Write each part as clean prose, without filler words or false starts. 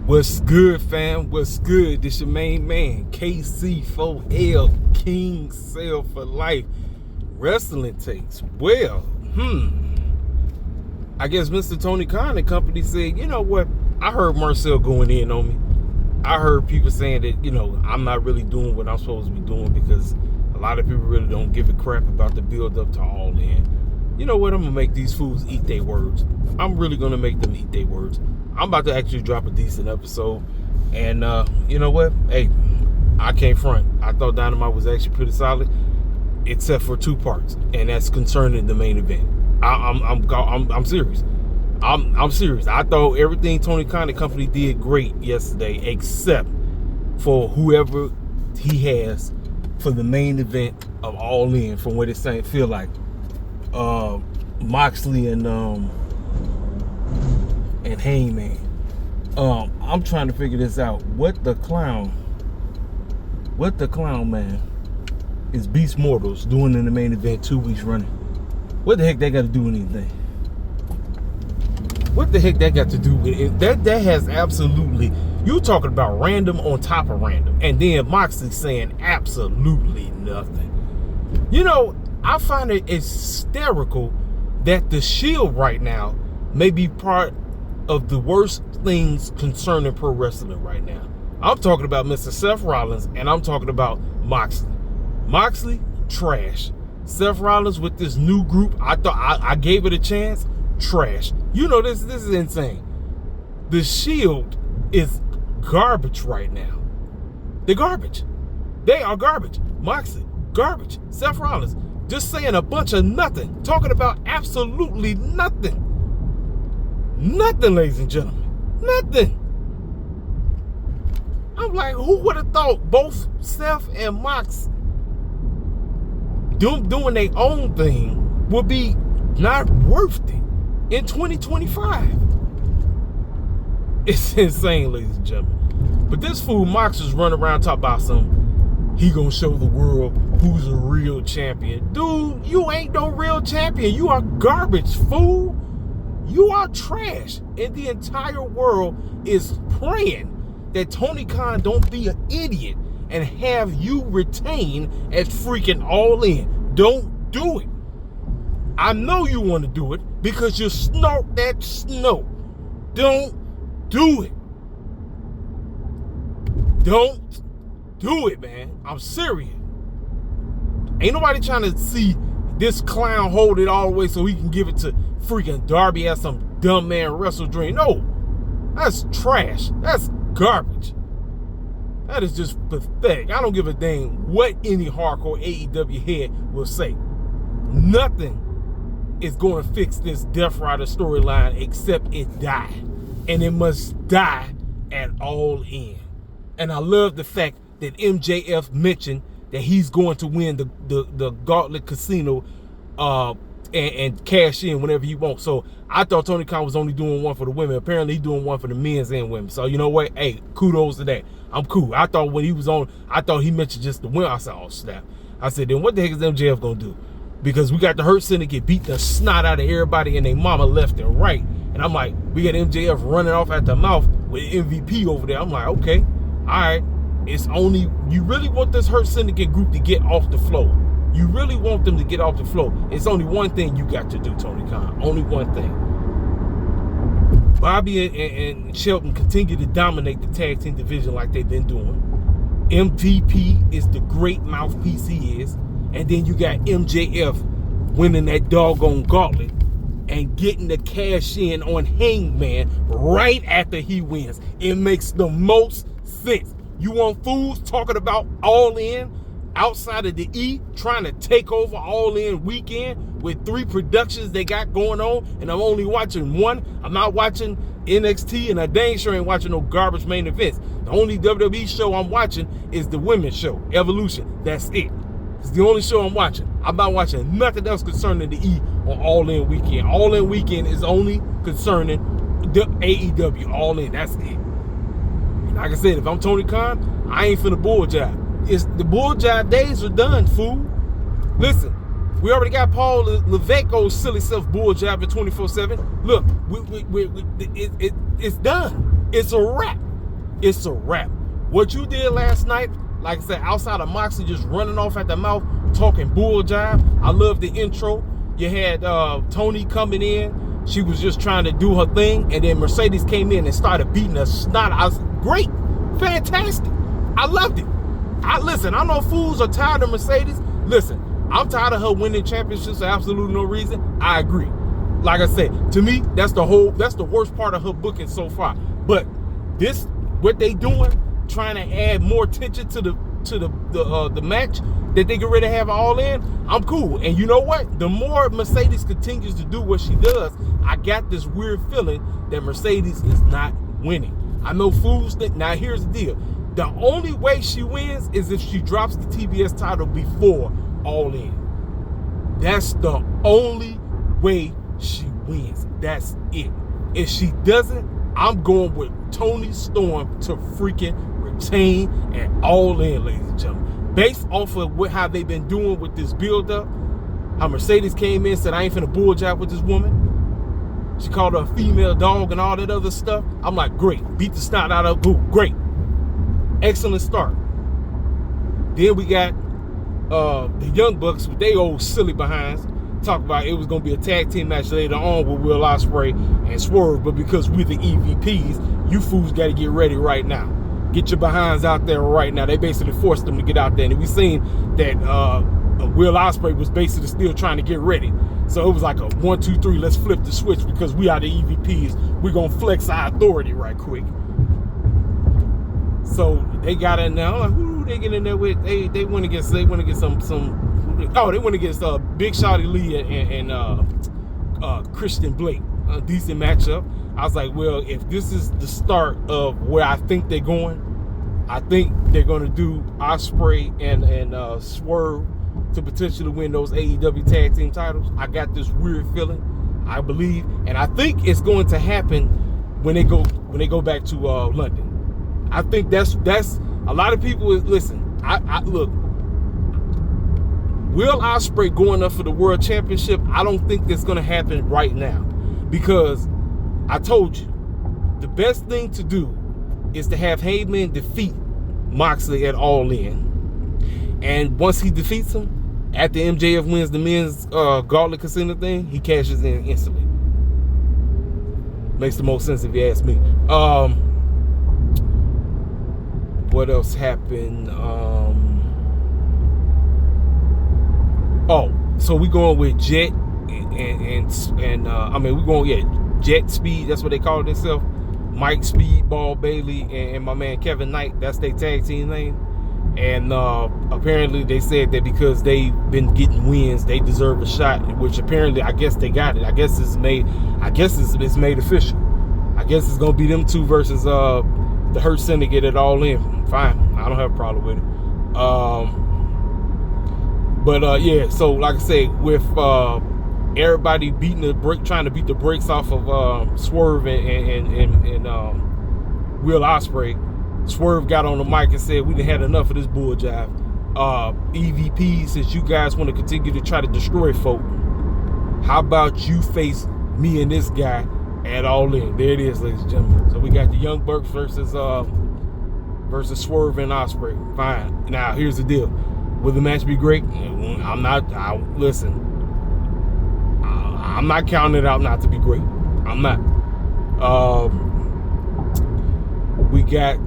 What's good, fam? What's good? This your main man, KC4L, King Cell for Life. Wrestling takes. Well, I guess Mr. Tony Khan and company said, you know what? I heard Marcel going in on me. I heard people saying that, I'm not really doing what I'm supposed to be doing because a lot of people really don't give a crap about the build up to All In. You know what? I'm going to make these fools eat their words. I'm really going to make them eat their words. I'm about to actually drop a decent episode. And you know what? Hey, I can't front. I thought Dynamite was actually pretty solid, except for two parts. And that's concerning the main event. I'm serious. I'm serious. I thought everything Tony Khan and company did great yesterday, except for whoever he has for the main event of All In, from what it feel like. Moxley and Hangman. I'm trying to figure this out. What the clown man is Beast Mortals doing in the main event 2 weeks running? What the heck they got to do with anything? What the heck that got to do with it? That has absolutely, you talking about random on top of random, and then Moxley saying absolutely nothing. I find it hysterical that the Shield right now may be part of the worst things concerning pro wrestling right now. I'm talking about Mr. Seth Rollins, and I'm talking about Moxley. Moxley, trash. Seth Rollins with this new group, I thought I gave it a chance, trash. This is insane. The Shield is garbage right now. They're garbage. They are garbage. Moxley, garbage. Seth Rollins, just saying a bunch of nothing, talking about absolutely nothing. Nothing, ladies and gentlemen. Nothing. I'm like, who would have thought both Seth and Mox doing their own thing would be not worth it in 2025? It's insane, ladies and gentlemen. But this fool Mox is running around talking about he gonna show the world who's a real champion. Dude, you ain't no real champion. You are garbage, fool. You are trash. And the entire world is praying that Tony Khan don't be an idiot and have you retain at freaking All In. Don't do it. I know you want to do it because you snort that snow. Don't do it. Don't do it, man. I'm serious. Ain't nobody trying to see this clown hold it all the way so he can give it to freaking Darby as some dumb man wrestle dream. No, that's trash. That's garbage. That is just pathetic. I don't give a dang what any hardcore AEW head will say. Nothing is going to fix this Death Rider storyline except it die. And it must die at All In. And I love the fact that MJF mentioned that he's going to win the Gauntlet Casino and cash in whenever he wants. So I thought Tony Khan was only doing one for the women. Apparently he's doing one for the men's and women. So you know what? Hey, kudos to that. I'm cool. I thought when he was on, I thought he mentioned just the women. I said, oh snap. I said, then what the heck is MJF gonna do? Because we got the Hurt Syndicate beat the snot out of everybody and their mama left and right. And I'm like, we got MJF running off at the mouth with MVP over there. I'm like, okay, all right. It's only, you really want this Hurt Syndicate group to get off the floor. You really want them to get off the floor. It's only one thing you got to do, Tony Khan. Only one thing. Bobby and Shelton continue to dominate the tag team division like they've been doing. MVP is the great mouthpiece he is. And then you got MJF winning that doggone gauntlet and getting the cash in on Hangman right after he wins. It makes the most sense. You want fools talking about All In outside of the E, trying to take over All In weekend with 3 productions they got going on, and I'm only watching one. I'm not watching NXT, and I dang sure ain't watching no garbage main events. The only WWE show I'm watching is the women's show, Evolution. That's it. It's the only show I'm watching. I'm not watching nothing else concerning the E on All In weekend. All In weekend is only concerning the AEW All In. That's it. Like I said, if I'm Tony Khan, I ain't finna bull jive. It's the bull jive days are done, fool. Listen, we already got Paul Levesque's silly self bull jiving 24/7. Look, it's done. It's a wrap. It's a wrap. What you did last night, like I said, outside of Moxley just running off at the mouth, talking bull jive. I love the intro. You had Tony coming in. She was just trying to do her thing, and then Mercedes came in and started beating her snot. I was great, fantastic. I loved it. Listen, I know fools are tired of Mercedes. Listen, I'm tired of her winning championships for absolutely no reason. I agree. Like I said, to me, that's the worst part of her booking so far. But what they doing, trying to add more tension to the match that they get ready to have all in, I'm cool. And you know what? The more Mercedes continues to do what she does, I got this weird feeling that Mercedes is not winning. I know fools think, now here's the deal. The only way she wins is if she drops the TBS title before All In. That's the only way she wins. That's it. If she doesn't, I'm going with Toni Storm to freaking retain and All In, ladies and gentlemen. Based off of how they've been doing with this build-up, how Mercedes came in and said, I ain't finna bull jive with this woman. She called her a female dog and all that other stuff. I'm like, great. Beat the snot out of her. Great. Excellent start. Then we got the Young Bucks with their old silly behinds. Talk about it was going to be a tag team match later on with Will Ospreay and Swerve, but because we're the EVPs, you fools got to get ready right now. Get your behinds out there right now. They basically forced them to get out there, and we seen that Will Ospreay was basically still trying to get ready. So it was like a 1, 2, 3, let's flip the switch because we are the EVPs. We're going to flex our authority right quick. So they got in there. Like, who they get in there with? They went against some they went against Big Shotty Lee and Christian Blake. A decent matchup. I was like, well, if this is the start of where I think they're going, I think they're gonna do Ospreay and Swerve to potentially win those AEW tag team titles. I got this weird feeling. I believe, and I think it's going to happen when they go back to London. I think that's a lot of people. Listen, I look. Will Ospreay going up for the world championship? I don't think that's going to happen right now, because I told you the best thing to do is to have Hangman defeat Moxley at All In, and once he defeats him, after MJF wins the men's Gauntlet Casino thing, he cashes in instantly. Makes the most sense if you ask me. What else happened? So we going with Jet and I mean, we going, Jet Speed, that's what they call it themselves. Mike Speedball Bailey and my man Kevin Knight, that's their tag team name. And apparently they said that because they've been getting wins, they deserve a shot, which apparently I guess they got it. I guess it's made official. I guess it's gonna be them two versus the Hurt Syndicate at All In. Fine, I don't have a problem with it. But yeah, so like I said, with everybody trying to beat the brakes off of Swerve and Will Ospreay, Swerve got on the mic and said, we done had enough of this bull jive. EVP, since you guys want to continue to try to destroy folk, how about you face me and this guy at All In? There it is, ladies and gentlemen. So we got the Young Bucks versus Swerve and Ospreay. Fine. Now here's the deal. Will the match be great? I'm not counting it out not to be great. I'm not. We got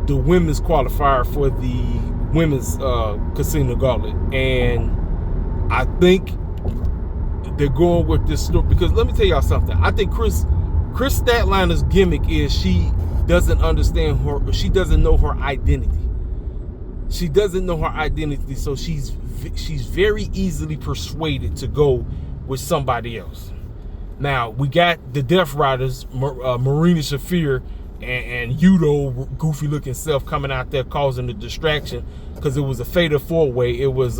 the women's qualifier for the women's Casino Gauntlet, and I think they're going with this story because let me tell y'all something. I think Chris Statliner's gimmick is she doesn't know her identity. She doesn't know her identity, so she's very easily persuaded to go with somebody else. Now we got the Death Riders, Marina Shafir and Yudo, goofy looking self, coming out there causing the distraction because it was a fatal 4-way. It was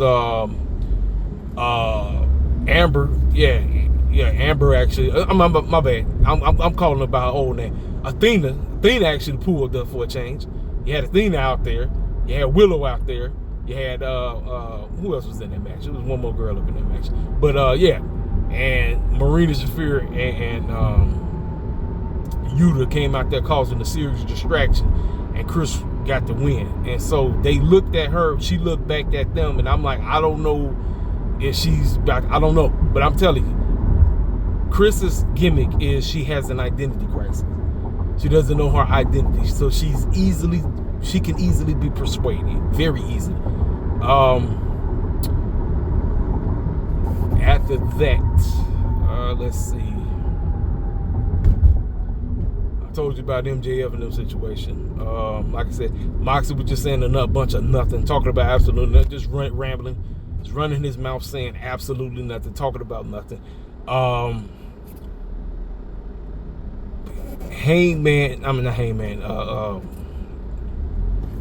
Amber, Amber actually. My bad. I'm calling her by her old name. Athena actually pulled up for a change. You had Athena out there. You had Willow out there. You had who else was in that match? It was one more girl up in that match. But yeah, and Marina Shafir and Yuta came out there causing a serious distraction, and Chris got the win. And so they looked at her, she looked back at them, and I'm like, I don't know if she's back. I don't know, but I'm telling you, Chris's gimmick is she has an identity crisis. She doesn't know her identity, so she can easily be persuaded, very easily. After that, let's see. I told you about MJF and them situation. Like I said, Moxley was just saying a bunch of nothing, talking about absolutely nothing, just rambling, just running his mouth saying absolutely nothing, talking about nothing. Hangman, I mean not Hangman,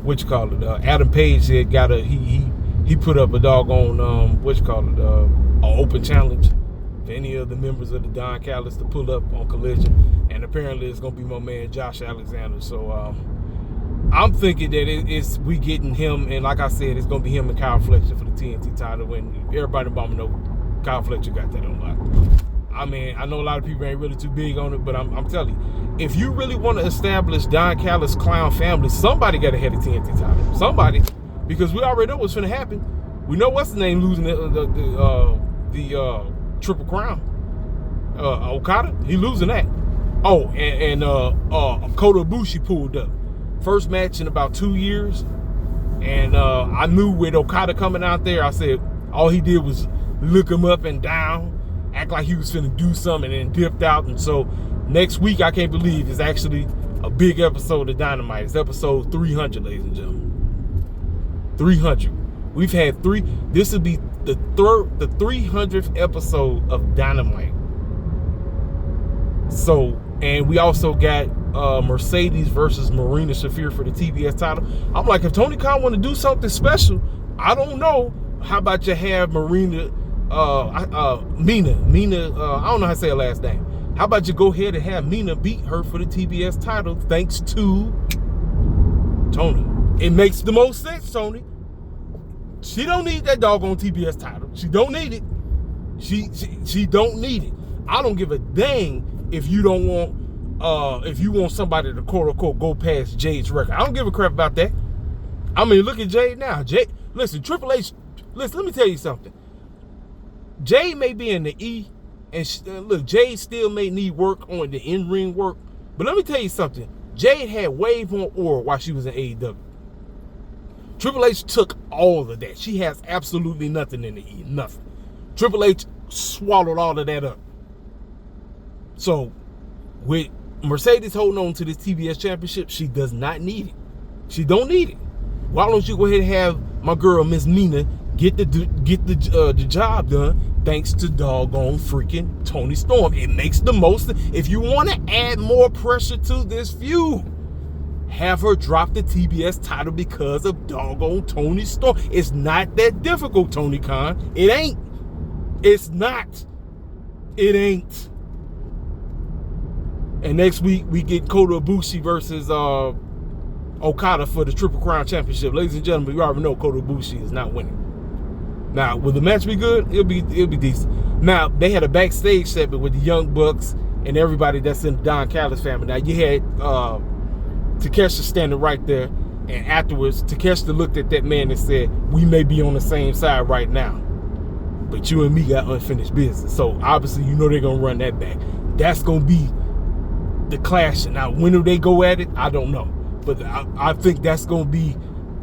what you call it? Adam Page had got he put up a doggone what you call it? An open challenge for any of the members of the Don Callis to pull up on Collision, and apparently it's gonna be my man Josh Alexander. So I'm thinking that we getting him, and like I said, it's gonna be him and Kyle Fletcher for the TNT title. When everybody know Kyle Fletcher got that on lock. I mean, I know a lot of people ain't really too big on it, but I'm telling you, if you really want to establish Don Callis Clown family, somebody got to head the TNT title. Somebody, because we already know what's going to happen. We know what's the name losing the Triple Crown. Okada, he losing that. Oh, and Kota Ibushi pulled up. First match in about 2 years, and I knew with Okada coming out there, I said all he did was look him up and down, act like he was finna do something, and then dipped out. And so next week, I can't believe, is actually a big episode of Dynamite. It's episode 300, ladies and gentlemen. 300. We've had this will be the 300th episode of Dynamite. So, and we also got Mercedes versus Marina Shafir for the TBS title. I'm like, if Tony Khan want to do something special, I don't know. How about you have Mina, I don't know how to say her last name. How about you go ahead and have Mina beat her for the TBS title, thanks to Tony. It makes the most sense, Tony. She don't need that doggone TBS title. She don't need it. She don't need it. I don't give a dang if you don't want if you want somebody to quote unquote go past Jade's record. I don't give a crap about that. I mean, look at Jade now. Jade, listen, Triple H, listen, let me tell you something. Jade may be in the E, and look, Jade still may need work on the in-ring work, but let me tell you something. Jade had wave on aura while she was in AEW. Triple H took all of that. She has absolutely nothing in the E, nothing. Triple H swallowed all of that up. So, with Mercedes holding on to this TBS championship, she does not need it. She don't need it. Why don't you go ahead and have my girl, Miss Nina, get the job done, thanks to doggone freaking Tony Storm. It makes the most. If you want to add more pressure to this feud, have her drop the TBS title because of doggone Tony Storm. It's not that difficult, Tony Khan. It ain't. It's not. It ain't. And next week, we get Kota Ibushi versus Okada for the Triple Crown Championship. Ladies and gentlemen, you already know Kota Ibushi is not winning. Now, will the match be good? It'll be decent. Now, they had a backstage segment with the Young Bucks and everybody that's in the Don Callis family. Now, you had Takeshita standing right there, and afterwards, Takeshita looked at that man and said, "We may be on the same side right now, but you and me got unfinished business." So, obviously, you know they're going to run that back. That's going to be the clash. Now, when do they go at it? I don't know. But I think that's going to be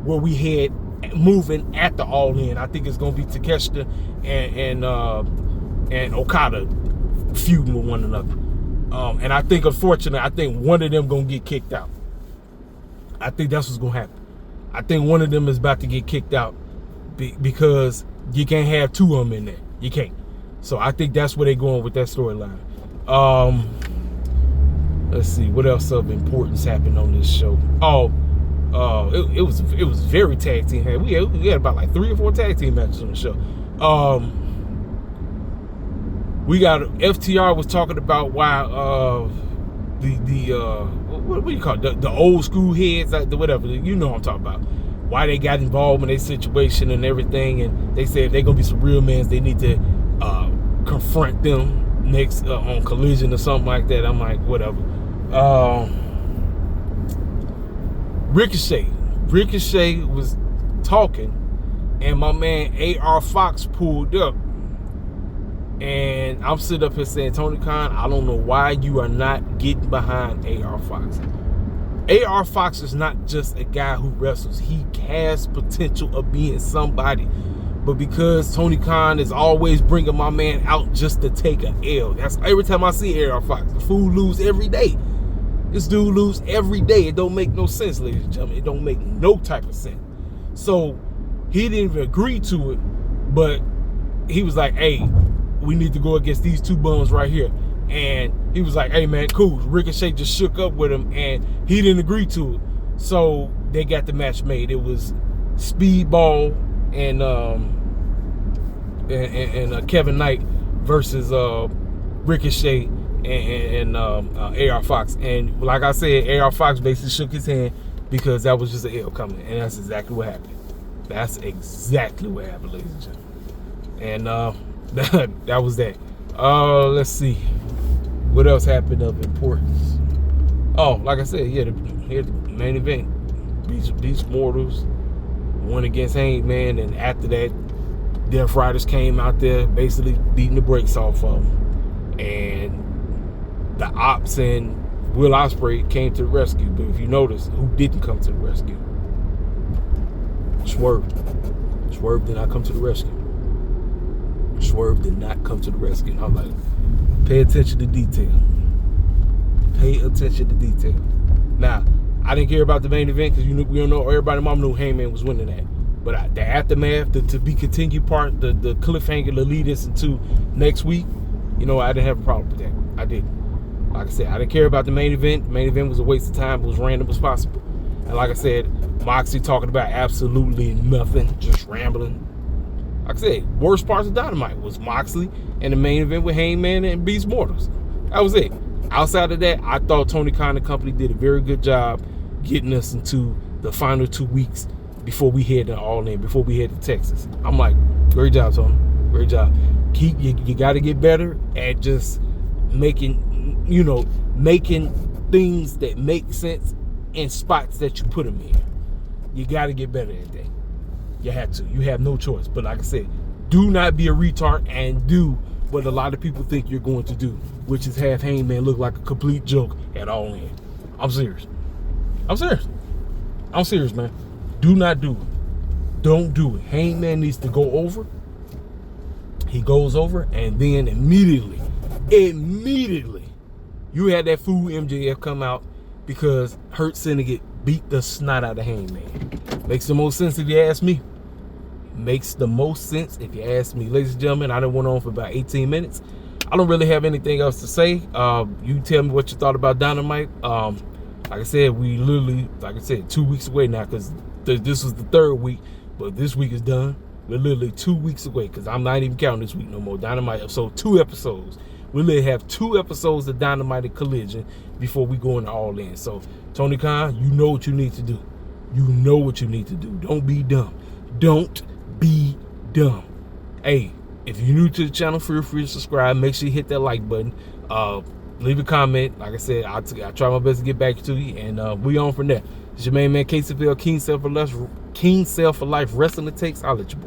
where we head moving at the All-In. I think it's going to be Takeshita and Okada feuding with one another. And I think, unfortunately, one of them going to get kicked out. I think that's what's going to happen. I think one of them is about to get kicked out because you can't have two of them in there. You can't. So I think that's where they're going with that storyline. Let's see, what else of importance happened on this show? It was very tag team heavy. We had about like 3 or 4 tag team matches on the show. We got FTR was talking about why what do you call it? The old school heads, whatever, you know what I'm talking about. Why they got involved in their situation and everything, and they said they're gonna be some real men. They need to confront them next on Collision or something like that. I'm like, whatever. Ricochet was talking, and my man AR Fox pulled up. And I'm sitting up here saying, Tony Khan, I don't know why you are not getting behind AR Fox. AR Fox is not just a guy who wrestles. He has potential of being somebody. But because Tony Khan is always bringing my man out just to take an L. That's every time I see AR Fox. The fool lose every day. This dude lose every day. It don't make no sense, ladies and gentlemen. It don't make no type of sense. So he didn't even agree to it. But he was like, hey, we need to go against these two bums right here. And he was like, hey, man, cool. Ricochet just shook up with him, and he didn't agree to it. So they got the match made. It was Speedball and Kevin Knight versus Ricochet and AR Fox. And like I said, AR Fox basically shook his hand because that was just an L coming. And that's exactly what happened. That's exactly what happened, ladies and gentlemen. And that was that. Let's see what else happened of importance. Oh, like I said, yeah, the main event, Beast Mortals won against Hangman, and after that, Death Riders came out there basically beating the brakes off of them, and the Ops and Will Ospreay came to the rescue. But if you notice, who didn't come to the rescue? Swerve did not come to the rescue. Swerve did not come to the rescue. And I'm like, pay attention to detail. Pay attention to detail. Now, I didn't care about the main event because we don't know, everybody mom knew Hangman was winning that. But the aftermath, the to be continued part, the cliffhanger to lead us into next week, you know, I didn't have a problem with that. I didn't. Like I said, I didn't care about the main event. The main event was a waste of time. It was random as possible. And like I said, Moxley talking about absolutely nothing, just rambling. Like I said, worst parts of Dynamite was Moxley and the main event with Hangman and Beast Mortals. That was it. Outside of that, I thought Tony Khan and company did a very good job getting us into the final 2 weeks before we head to ALLIN, before we head to Texas. I'm like, great job, Tony. Great job. You got to get better at just making things that make sense in spots that you put them in. You got to get better at that. You have to. You have no choice. But like I said, do not be a retard and do what a lot of people think you're going to do, which is have Hangman look like a complete joke at ALLIN. I'm serious. I'm serious, man. Do not do it. Don't do it. Hangman needs to go over. He goes over, and then immediately, you had that fool MJF come out because Hurt Syndicate beat the snot out of Hangman. Makes the most sense if you ask me. Makes the most sense if you ask me. Ladies and gentlemen, I done went on for about 18 minutes. I don't really have anything else to say. You tell me what you thought about Dynamite. Like I said, we literally, 2 weeks away now because this was the third week, but this week is done. We're literally 2 weeks away because I'm not even counting this week no more. Dynamite, so 2 episodes. We literally have 2 episodes of Dynamite and Collision before we go into ALLIN. So, Tony Khan, you know what you need to do. You know what you need to do. Don't be dumb. Don't be dumb. Hey, if you're new to the channel, feel free to subscribe. Make sure you hit that like button. Leave a comment. Like I said, I try my best to get back to you, and we on from there. It's your main man, KCFL, King Self for Life Wrestling It Takes. I'll let you boy.